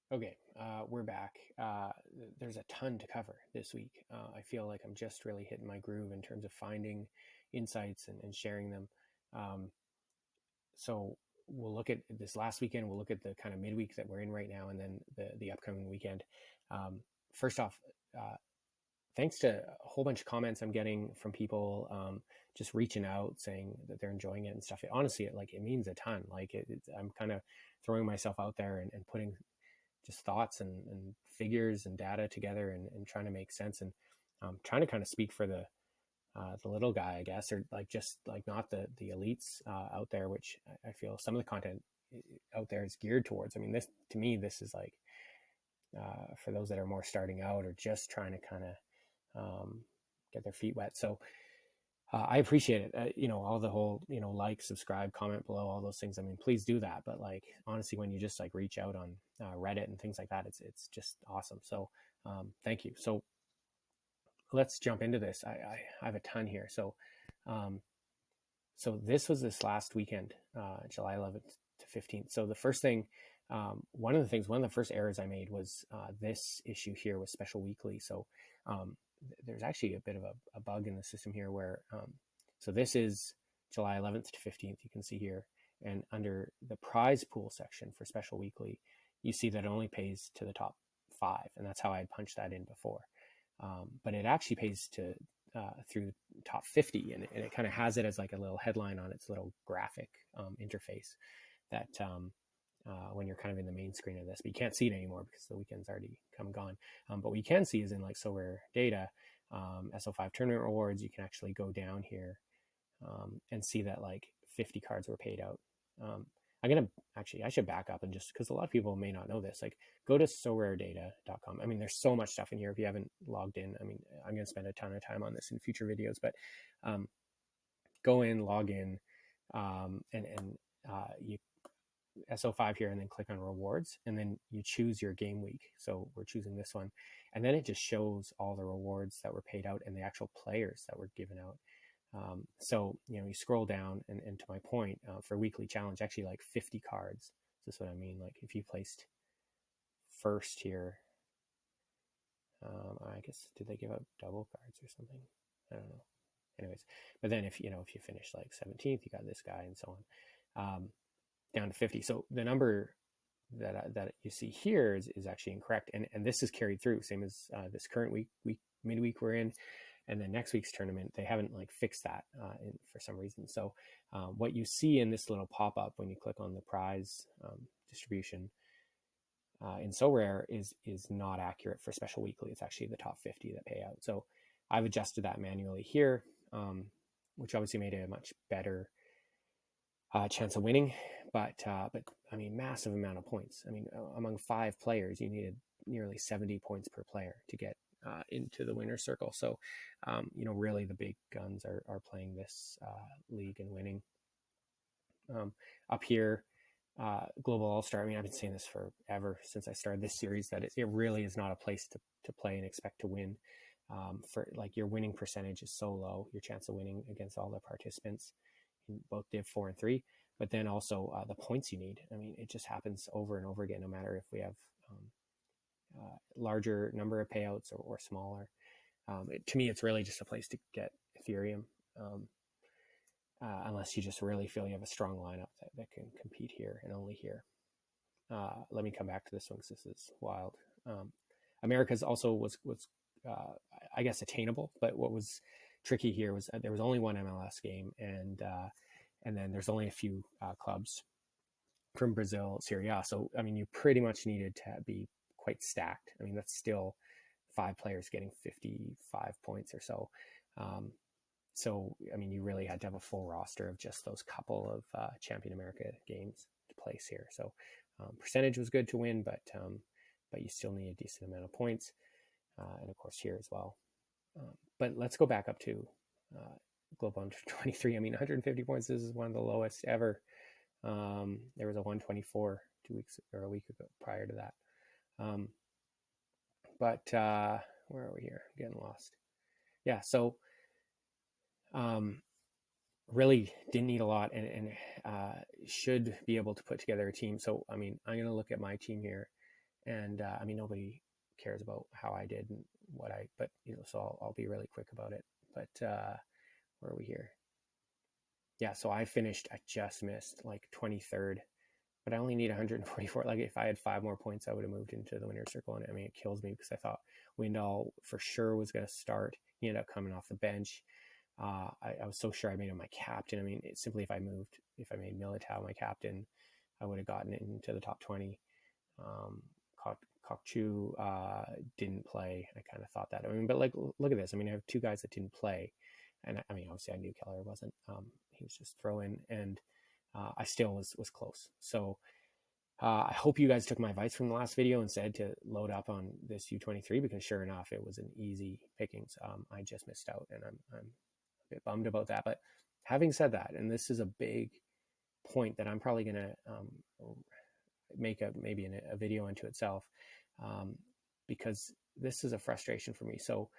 Okay, we're back. There's a ton to cover this week. I feel like I'm just really hitting my groove in terms of finding insights and sharing them. Um, so we'll look at this last weekend. We'll look at the kind of midweek that we're in right now, and then the upcoming weekend. Um, First off, uh, thanks to a whole bunch of comments I'm getting from people just reaching out saying that they're enjoying it and stuff. Honestly, it means a ton. I'm kind of throwing myself out there and putting just thoughts and figures and data together and trying to make sense and trying to kind of speak for the little guy, I guess, or like just like not the elites out there, which I feel some of the content out there is geared towards. I mean, this to me, this is like for those that are more starting out or just trying to kind of get their feet wet. So I appreciate it. All the whole, like, subscribe, comment below, all those things. I mean, please do that. But like, honestly, when you just like reach out on Reddit and things like that, it's just awesome. So thank you. So let's jump into this. I have a ton here. Um, so this was this last weekend, July 11th to 15th. So the first thing, one of the first errors I made was this issue here with Special Weekly. So there's actually a bit of a bug in the system here where, so this is July 11th to 15th, you can see here. And under the prize pool section for Special Weekly, you see that it only pays to the top 5. And that's how I had punched that in before. But it actually pays to through top 50, and it kind of has it as like a little headline on its little graphic interface that when you're kind of in the main screen of this, but you can't see it anymore because the weekend's already come and gone. But what you can see is in like Sorare data, SO5 tournament rewards, you can actually go down here and see that like 50 cards were paid out. I should back up and just because a lot of people may not know this, like go to soraredata.com. I mean, there's so much stuff in here if you haven't logged in. I mean, I'm going to spend a ton of time on this in future videos, but go in, log in, and you SO5 here, and then click on rewards, and then you choose your game week. So we're choosing this one, and then it just shows all the rewards that were paid out and the actual players that were given out. So you scroll down, and to my point, for weekly challenge, actually like 50 cards. This is what I mean. Like if you placed first here, I guess, did they give out double cards or something? I don't know. Anyways, but then if you finish like 17th, you got this guy and so on, down to 50. So the number that you see here is actually incorrect, and this is carried through, same as this current week midweek we're in. And then next week's tournament, they haven't like fixed that for some reason. So what you see in this little pop-up when you click on the prize distribution in Sorare is not accurate for Special Weekly. It's actually the top 50 that pay out. So I've adjusted that manually here, which obviously made it a much better chance of winning. But I mean, massive amount of points. I mean, among 5 players, you needed nearly 70 points per player to get into the winner's circle. So, really the big guns are playing this league and winning. Up here, Global All-Star, I mean, I've been saying this forever since I started this series, that it really is not a place to play and expect to win. For like, your winning percentage is so low, your chance of winning against all the participants in both Div 4 and 3, but then also the points you need. I mean, it just happens over and over again, no matter if we have larger number of payouts or smaller. To me, it's really just a place to get Ethereum, unless you just really feel you have a strong lineup that can compete here and only here. Let me come back to this one because this is wild. America's also was I guess attainable, but what was tricky here was there was only one MLS game, and then there's only a few clubs from Brazil, Serie A. So I mean, you pretty much needed to be quite stacked. I mean, that's still 5 players getting 55 points or so. So, I mean, you really had to have a full roster of just those couple of Champion America games to place here. So percentage was good to win, but you still need a decent amount of points. And of course here as well. But let's go back up to Global Under 23. I mean, 150 points, this is one of the lowest ever. There was a 124 2 weeks or a week ago prior to that. But where are we here? I'm getting lost. Yeah, so really didn't need a lot, and should be able to put together a team. So, I mean, I'm going to look at my team here, And I mean, nobody cares about how I did and what but so I'll be really quick about it. But where are we here? Yeah, so I just missed like 23rd, but I only need 144. Like if I had 5 more points, I would have moved into the winner's circle. And I mean, it kills me because I thought Windall for sure was going to start. He ended up coming off the bench. I was so sure I made him my captain. I mean, simply if I made Militao my captain, I would have gotten into the top 20. Kokchu didn't play. I kind of thought that. I mean, but like, look at this. I mean, I have 2 guys that didn't play. And I mean, obviously I knew Keller wasn't. He was just throw-in, and I still was close. So I hope you guys took my advice from the last video and said to load up on this U23, because sure enough, it was an easy pickings. I just missed out, and I'm a bit bummed about that. But having said that, and this is a big point that I'm probably going to make maybe a video unto itself, because this is a frustration for me. So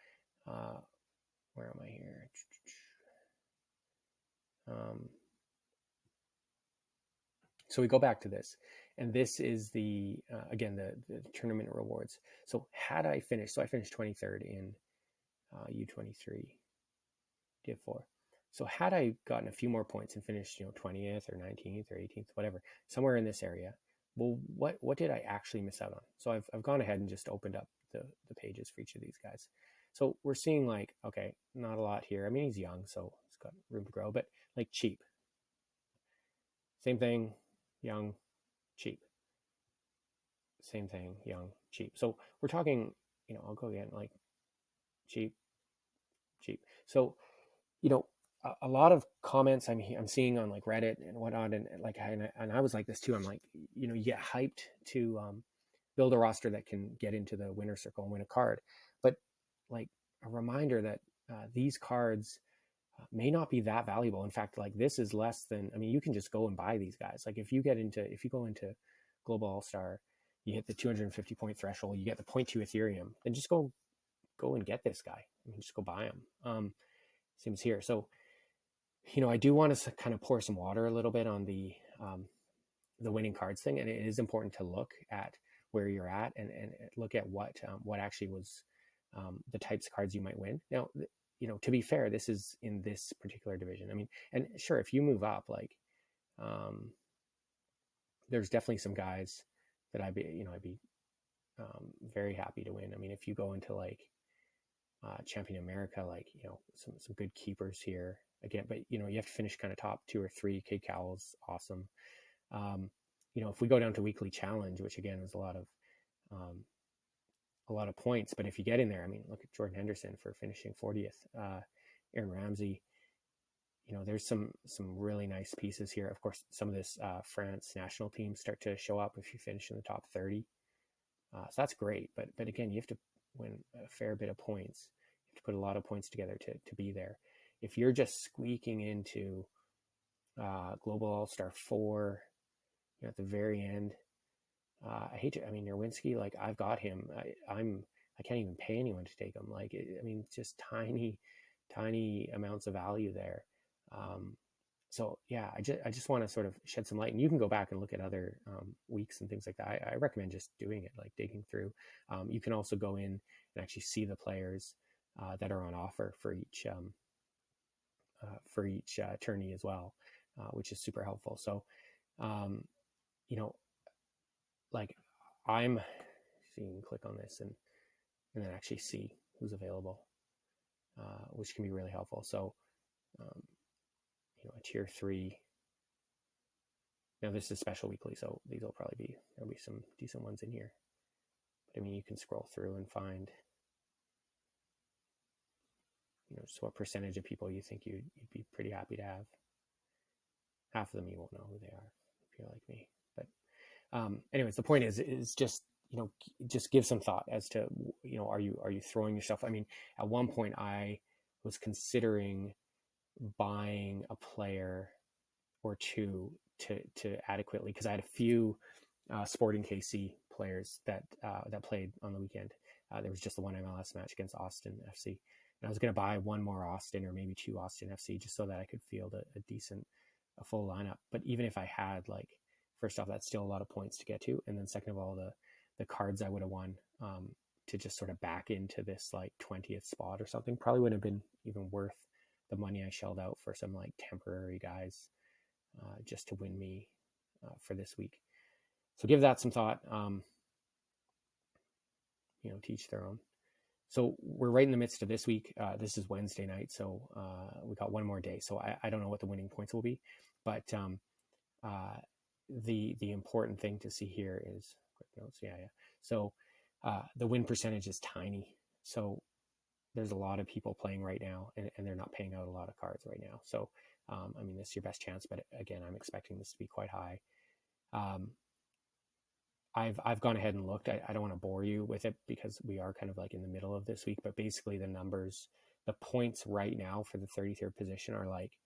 where am I here? So we go back to this, and this is the again the tournament rewards. So had I finished, so I finished 23rd in U23 Div 4. So had I gotten a few more points and finished 20th or 19th or 18th, whatever, somewhere in this area, well, what did I actually miss out on? So I've gone ahead and just opened up the pages for each of these guys. So we're seeing like, okay, not a lot here. I mean, he's young, so he's got room to grow, but like cheap. Same thing, young, cheap. Same thing, young, cheap. So we're talking, I'll go again, like cheap, cheap. So, a lot of comments I'm seeing on like Reddit and whatnot, and I was like this too. I'm like, you get hyped to build a roster that can get into the winner circle and win a card, but like a reminder that these cards may not be that valuable. In fact, like this is less than. I mean, you can just go and buy these guys. Like if you go into Global All Star, you hit the 250 point threshold, you get the 0.2 Ethereum, then just go and get this guy. I mean, just go buy him. Seems here. So, I do want to kind of pour some water a little bit on the winning cards thing, and it is important to look at where you're at and look at what actually was the types of cards you might win. Now, to be fair, this is in this particular division. I mean, and sure, if you move up, like, there's definitely some guys that I'd be very happy to win. I mean, if you go into like Champion America, like, some good keepers here again, but you have to finish kind of top 2 or 3. Kate Cowell's awesome. If we go down to weekly challenge, which again is a lot of points, but if you get in there, I mean, look at Jordan Henderson for finishing 40th, Aaron Ramsey, there's some really nice pieces here. Of course, some of this France national teams start to show up if you finish in the top 30. So that's great, but again, you have to win a fair bit of points. You have to put a lot of points together to be there. If you're just squeaking into Global All-Star 4 at the very end, I hate to. I mean, Nerwinski, like I've got him. I can't even pay anyone to take him. Like, I mean, just tiny amounts of value there. So yeah, I just want to sort of shed some light, and you can go back and look at other weeks and things like that. I recommend just doing it, like digging through. You can also go in and actually see the players that are on offer for each tourney as well, which is super helpful. So, like I'm, so you can click on this and then actually see who's available, which can be really helpful. So, a tier 3. Now this is special weekly, so there'll be some decent ones in here. But I mean, you can scroll through and find, just what percentage of people you think you'd be pretty happy to have. Half of them you won't know who they are if you're like me. But anyways, the point is just just give some thought as to are you throwing yourself. I mean, at one point I was considering buying a player or two to adequately, because I had a few Sporting KC players that played on the weekend. There was just the one MLS match against Austin FC, and I was going to buy one more Austin or maybe 2 Austin FC just so that I could field a full lineup. But even if I had, like, first off, that's still a lot of points to get to, and then second of all, the cards I would have won to just sort of back into this like 20th spot or something. Probably would have been even worth the money I shelled out for some like temporary guys just to win me for this week. So give that some thought. Teach their own. So we're right in the midst of this week. This is Wednesday night, so we got one more day. So I don't know what the winning points will be, but the important thing to see here is quick notes. Yeah. So the win percentage is tiny. So there's a lot of people playing right now, and they're not paying out a lot of cards right now. So this is your best chance, but again, I'm expecting this to be quite high. I've gone ahead and looked. I don't want to bore you with it because we are kind of like in the middle of this week, but basically the points right now for the 33rd position are like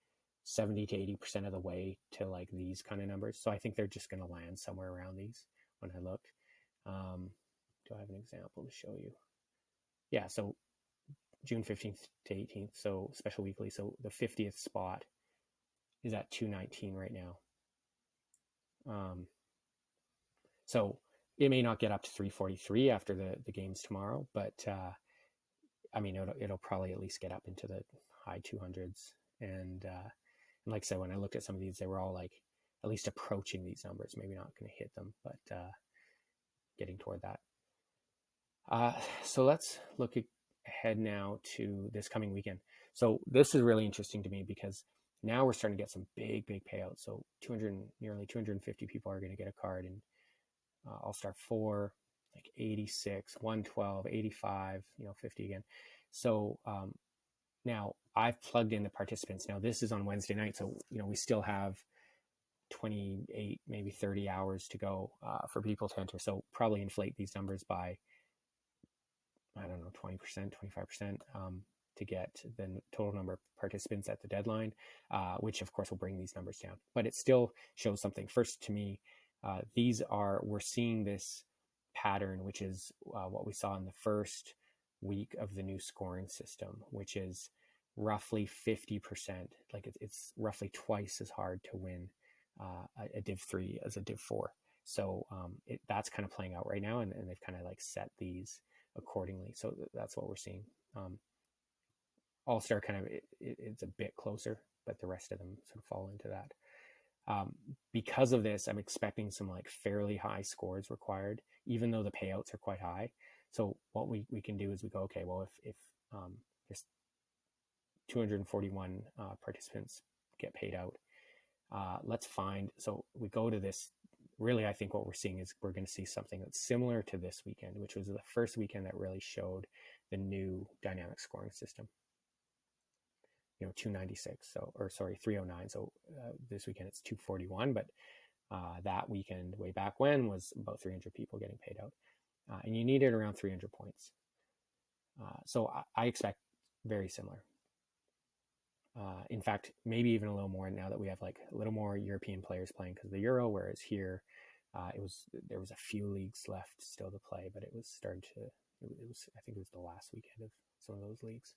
70 to 80% of the way to like these kind of numbers. So I think they're just going to land somewhere around these when I look. Do I have an example to show you? Yeah, so June 15th to 18th, so special weekly. So the 50th spot is at 219 right now. So it may not get up to 343 after the games tomorrow, but it'll probably at least get up into the high 200s. And like I said, when I looked at some of these, they were all like at least approaching these numbers. Maybe not going to hit them, but getting toward that. So let's look ahead now to this coming weekend. So this is really interesting to me because now we're starting to get some big payouts. So nearly 250 people are going to get a card in All-Star 4, like 86, 112, 85, 50 again. So now I've plugged in the participants. Now this is on Wednesday night, so we still have 28, maybe 30 hours to go for people to enter. So probably inflate these numbers by, I don't know, 20%, 25% to get the total number of participants at the deadline, which of course will bring these numbers down. But it still shows something. First, to me, we're seeing this pattern, which is what we saw in the first week of the new scoring system, which is roughly 50%. Like it's roughly twice as hard to win a Div 3 as a Div 4. So that's kind of playing out right now, and they've kind of like set these accordingly. So that's what we're seeing. All-Star kind of it's a bit closer, but the rest of them sort of fall into that. Because of this, I'm expecting some like fairly high scores required, even though the payouts are quite high. So what we can do is we go, okay, well, if there's 241 participants get paid out, let's find, so we go to this, really I think what we're seeing is we're going to see something that's similar to this weekend, which was the first weekend that really showed the new dynamic scoring system. 296, 309. So this weekend it's 241, but that weekend way back when was about 300 people getting paid out, and you needed around 300 points. So I expect very similar. In fact, maybe even a little more now that we have like a little more European players playing because of the Euro, whereas here there was a few leagues left still to play, but it was I think it was the last weekend of some of those leagues.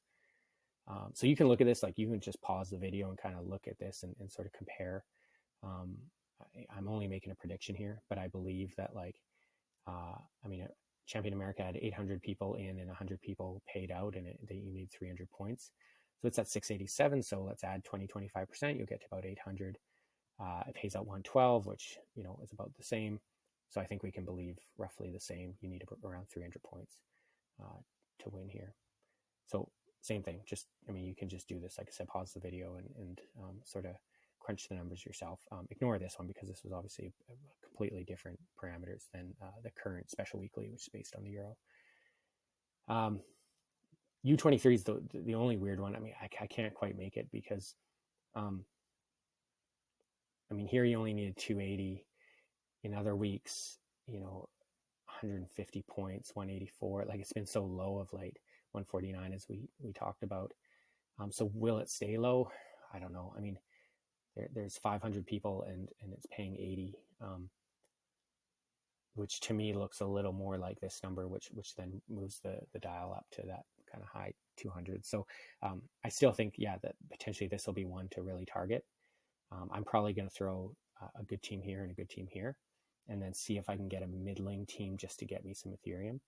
So you can look at this, like you can just pause the video and kind of look at this and sort of compare. I'm only making a prediction here, but I believe that Champion America had 800 people in and 100 people paid out, and you need 300 points. So it's at 687. So let's add 25%. You'll get to about 800. It pays out 112, which, is about the same. So I think we can believe roughly the same. You need around 300 points to win here. So same thing, you can just do this. Like I said, pause the video and sort of crunch the numbers yourself. Ignore this one because this was obviously completely different parameters than the current special weekly, which is based on the Euro. U23 is the only weird one. I can't quite make it because, here you only needed 280. In other weeks, 150 points, 184. Like it's been so low of late. 149 as we talked about. So will it stay low? I don't know. There's 500 people and it's paying 80, which to me looks a little more like this number, which then moves the dial up to that kind of high 200. So I still think, that potentially this will be one to really target. I'm probably going to throw a good team here and a good team here. and then see if I can get a middling team just to get me some Ethereum.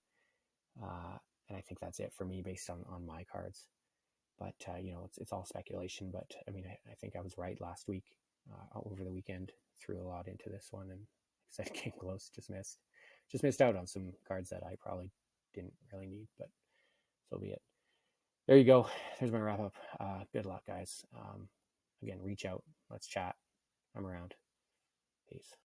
And I think that's it for me based on my cards. But, it's all speculation. But, I mean, I think I was right last week, over the weekend. Threw a lot into this one, and like I said, came close, just missed out on some cards that I probably didn't really need, but so be it. There you go. There's my wrap up. Good luck, guys. Again, reach out. Let's chat. I'm around. Peace.